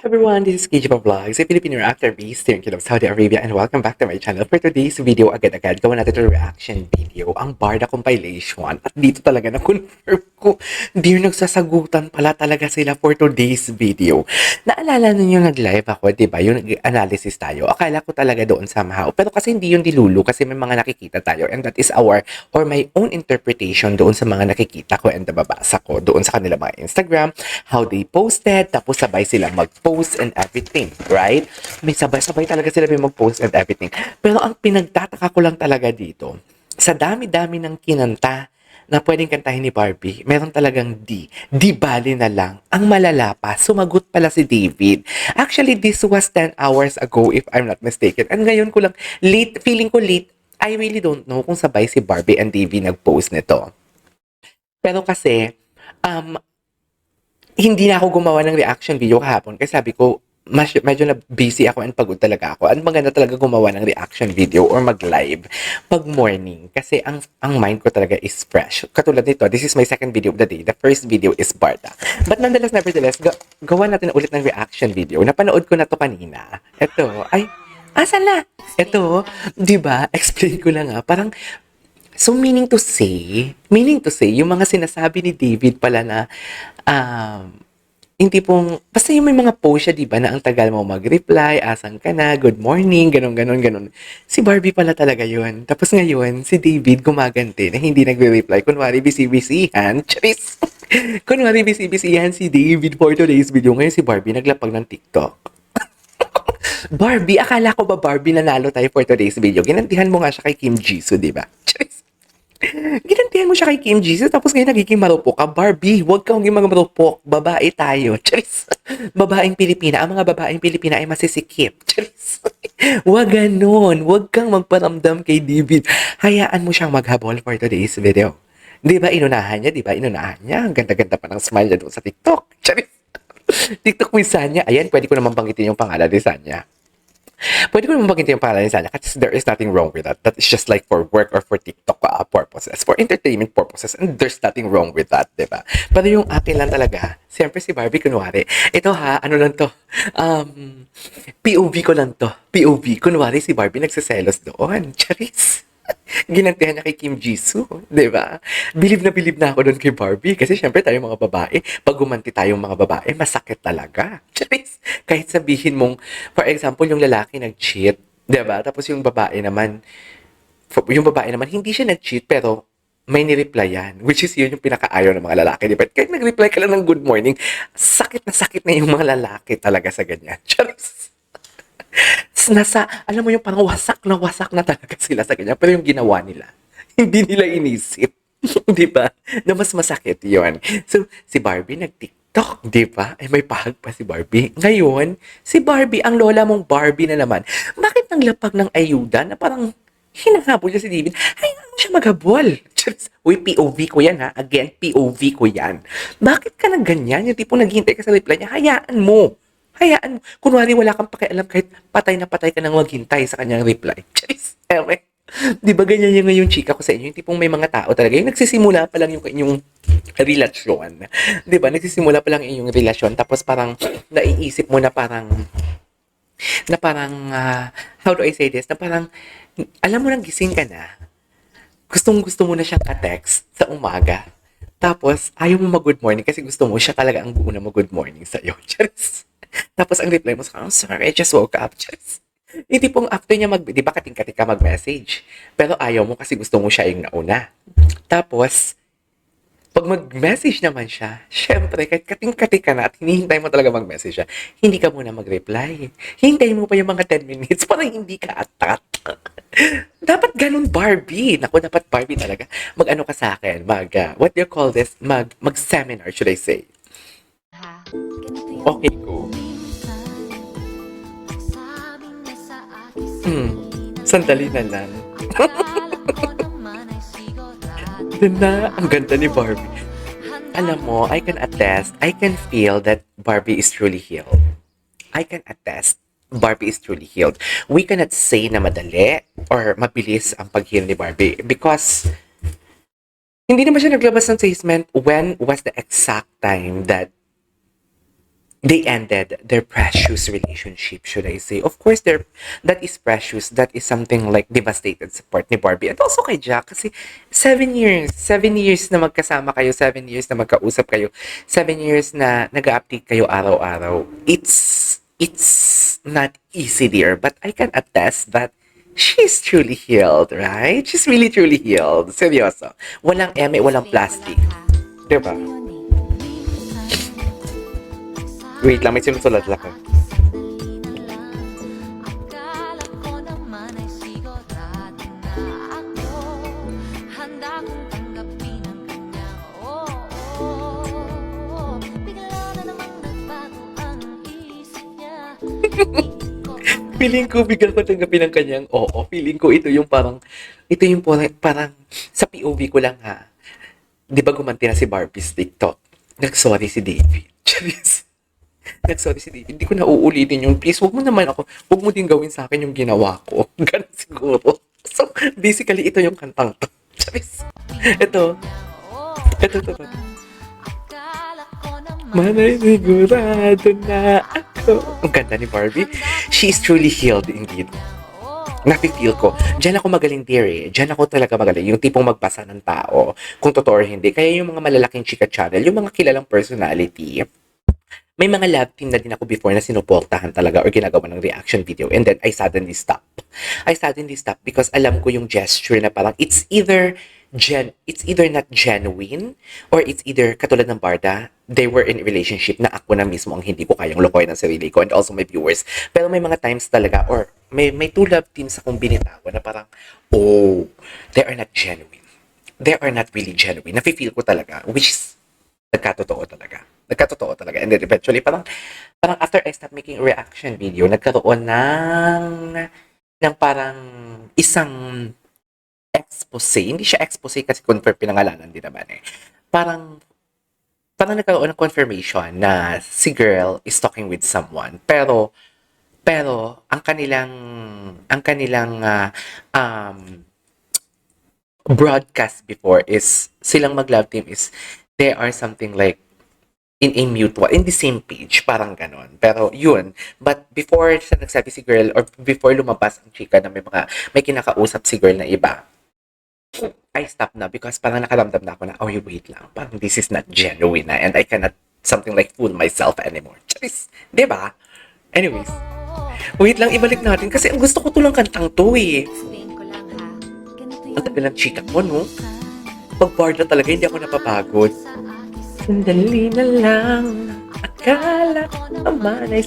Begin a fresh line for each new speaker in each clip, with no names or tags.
Everyone, this is KJ Vlogs, a Filipino actor based here in Kingdom, Saudi Arabia, and welcome back to my channel. For today's video, agad-agad gawa natin ito reaction video, ang Barda compilation. At dito talaga na-confirm ko, dear, nagsasagutan pala talaga sila for today's video. Naalala ninyo nag-live ako, di ba? Yung analysis tayo. Akala ko talaga doon somehow. Pero kasi hindi yun dilulu kasi may mga nakikita tayo, and that is our or my own interpretation doon sa mga nakikita ko and nababasa ko doon sa kanila mga Instagram, how they posted, tapos sabay sila mag-post and everything, right? May sabay-sabay talaga sila may mag-post and everything. Pero ang pinagtataka ko lang talaga dito, sa dami-dami ng kinanta na pwedeng kantahin ni Barbie, meron talagang di bali na lang. Ang malala pa, sumagot pala si David. Actually, this was 10 hours ago if I'm not mistaken. And ngayon ko lang, late, feeling ko late, I really don't know kung sabay si Barbie and David nag-post nito. Pero kasi, hindi na ako gumawa ng reaction video kahapon kasi sabi ko, medyo na busy ako and pagod talaga ako. At maganda talaga gumawa ng reaction video or mag-live pag morning. Kasi ang mind ko talaga is fresh. Katulad nito, this is my second video of the day. The first video is Barda. But nevertheless, gawa natin ulit ng reaction video. Napanood ko na to kanina. Ito, asan na? Ito, di ba? Explain ko lang parang, so meaning to say, yung mga sinasabi ni David pala na, hindi pong, basta yung may mga post siya, di ba, na ang tagal mo mag-reply, asan ka na, good morning, ganon. Si Barbie pala talaga yun. Tapos ngayon, si David gumaganti na hindi nagre-reply. Kunwari, busy-busyhan. Charis! Kunwari, busy-busyhan si David for today's video. Ngayon si Barbie naglapag ng TikTok. Barbie, akala ko ba Barbie nanalo tayo for today's video? Ginantihan mo nga siya kay Kim Jisoo, di ba? Charis! Ginantihan mo siya kay Kim Jisoo, tapos ngayon nagiging marupok ka. Barbie, huwag kang maging mga marupok. Babae tayo. Charis. Babaeng Pilipina. Ang mga babaeng Pilipina ay masisikip. Charis. Huwag ganon. Huwag kang magparamdam kay David. Hayaan mo siyang maghabol for today's video. Di ba inunahan niya? Ang ganda-ganda pa ng smile niya doon sa TikTok. Charis. TikTok with Sanya. Ayan, pwede ko naman banggitin yung pangalan ni Sanya. Pwede ko naman banggitin yung pangalan ni Sanya kasi there is nothing wrong with that. That is just like for work or for TikTok purposes, for entertainment purposes, and there's nothing wrong with that, diba? Pero yung akin lang talaga, siyempre si Barbie, kunwari, ito ano lang to, POV ko lang to, POV, kunwari si Barbie nagsiselos doon, charis. Ginantihan niya kay Kim Jisoo, di ba? Bilib na ako doon kay Barbie kasi syempre tayo mga babae, pag gumanti tayong mga babae, masakit talaga. Charis! Kahit sabihin mong, for example, yung lalaki nag-cheat, di ba? Tapos yung babae naman, hindi siya nag-cheat pero may ni-replyan, which is yun yung pinakaayaw ng mga lalaki, di ba? Kahit nag-reply ka lang ng good morning, sakit na yung mga lalaki talaga sa ganyan. Charis! Alam mo yung parang wasak na talaga sila sa ganyan. Pero yung ginawa nila, hindi nila inisip. Di ba? Na mas masakit yon. So, si Barbie nag-TikTok, di ba? Ay, may pahag pa si Barbie. Ngayon, si Barbie, ang lola mong Barbie na naman, bakit nanglapag ng ayuda na parang hinahabol niya si David? Hayaan mo siya maghabol. Uy, POV ko yan ha. Again, POV ko yan. Bakit ka na ganyan? Yung tipong naghihintay ka sa reply niya, hayaan mo. Kunwari wala kang pakialam kahit patay na patay ka nang maghintay sa kanyang reply. Charis, di ba ganyan yung ngayon chika ko sa inyo? Yung tipong may mga tao talaga, yung nagsisimula pa lang yung inyong relasyon. Di ba? Nagsisimula pa lang yung inyong relasyon, tapos parang naiisip mo na parang, how do I say this? Na parang, alam mo nang gising ka na, gusto mo na siyang ka-text sa umaga. Tapos, ayaw mo mag-good morning kasi gusto mo siya talaga ang una mag-good morning sa'yo. Charis. Tapos ang reply mo sa kanya, sorry, I just woke up. Just, hindi pong after niya di ba kating-kating ka mag-message? Pero ayaw mo kasi gusto mo siya yung nauna. Tapos, pag mag-message naman siya, syempre, kahit kating-kating ka na at hinihintay mo talaga mag-message siya, hindi ka muna mag-reply. Hintayin mo pa yung mga 10 minutes para hindi ka atat. Dapat ganun, Barbie. Naku, dapat Barbie talaga. Mag-ano ka sa akin, what do you call this? Mag-seminar, should I say. Okay, go. Sandali na lang. Ang ganda ni Barbie. Alam mo, I can attest, I can feel that Barbie is truly healed. I can attest, Barbie is truly healed. We cannot say na madali or mabilis ang pag-heal ni Barbie because hindi naman siya naglabas ng statement when was the exact time that they ended their precious relationship, should I say. Of course, that is precious. That is something like devastated sa part ni Barbie. And also kay Jack, kasi 7 years. 7 years na magkasama kayo, 7 years na magkausap kayo, 7 years na nag-update kayo araw-araw. It's not easy, dear. But I can attest that she's truly healed, right? She's really, truly healed. Seryoso. Walang eme, walang plastic. Diba? Wait lang, may sinusulat lang ako. Feeling ko bigla ko tanggapin ang kanyang oo. Feeling ko ito yung parang sa POV ko lang ha. Di ba gumanti na si Barbie sa TikTok? Nag-sorry si David. Charis. Nag-sorry si David. Hindi ko na uulitin yun. Please, wag mo din gawin sa akin yung ginawa ko. Ganun siguro. So, basically, ito yung kantang to. Charis. Ito. Manay sigurado na ako. Ang ganda ni Barbie. She is truly healed indeed. Nafe-feel ko. Diyan ako magaling, dear eh. Diyan ako talaga magaling. Yung tipong magbasa ng tao. Kung totoo or hindi. Kaya yung mga malalaking chika channel, yung mga kilalang personality, may mga lab team na din ako before na sinuportahan talaga or ginagawa ng reaction video, and then I suddenly stop because alam ko yung gesture na parang it's either not genuine or it's either katulad ng Barda, they were in a relationship na ako na mismo ang hindi ko kayang lokohin ng sarili ko and also my viewers. Pero may mga times talaga or may two love teams akong binitawan na parang they are not genuine. They are not really genuine. Nafe-feel ko talaga, which is nagkatotoo talaga. And then eventually, parang after I stopped making a reaction video, nagkaroon ng parang isang expose. Hindi siya expose kasi confirm pinangalanan din naman eh. Parang nagkaroon ng confirmation na si girl is talking with someone. Pero ang kanilang broadcast before is silang mag-love team is they are something like in a mutual, in the same page, parang ganon. Pero yun, but before siya nagsabi si girl, or before lumabas ang chika na may kinakausap si girl na iba, I stopped na because parang nakaramdam na ako na, wait lang, parang this is not genuine na, and I cannot something like fool myself anymore. Charis, diba? Anyways, wait lang, ibalik natin kasi ang gusto ko tulang kantang to eh. Ang tagal ng chika ko, no? Pag Barda talaga, hindi ako napapagod. Sandali na lang, akala ko naman ay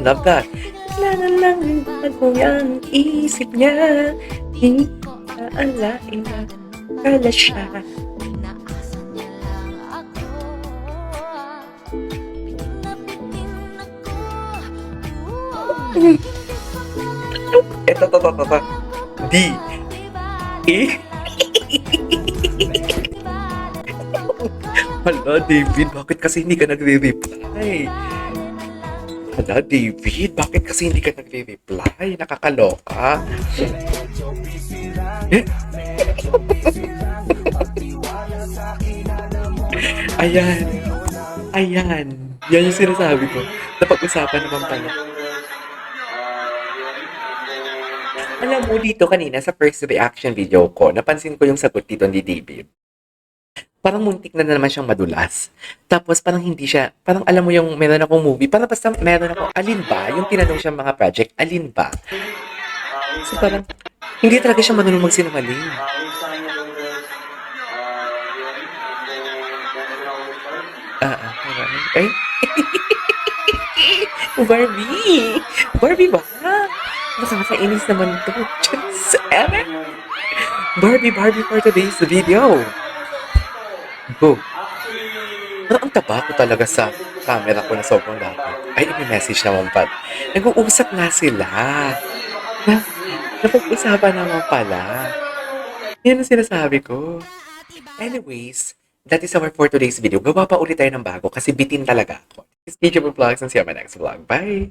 love that. Wala na lang yung bago yung isip niya. Hindi ko aalain na kala siya. Ito. D. E. Hala, David, bakit kasi hindi ka nagre-reply? Nakakaloka. Ayan. Yan yung sinasabi ko. Napag-usapan naman pala. Alam mo dito kanina sa first reaction video ko, napansin ko yung sagot dito ni David. Parang muntik na naman siyang madulas. Tapos parang hindi siya, parang alam mo yung meron akong movie, parang basta meron ako, alin ba? Yung tinanong siya mga project, alin ba? So parang, hindi talaga siya marunong magsinungaling. Ay? Barbie ba? Nakakainis naman to. Just Barbie for today's video. Go. Parang ang taba ko talaga sa camera ko na sobrang laki. Ay, i-message naman pa. Nag-uusap nga sila. Napag-usapan naman pala. Yan ang sinasabi ko. Anyways, that is our for today's video. Gawa pa ulit tayo ng bago kasi bitin talaga ako. This is DJ Vlogs and see you on my next vlog. Bye!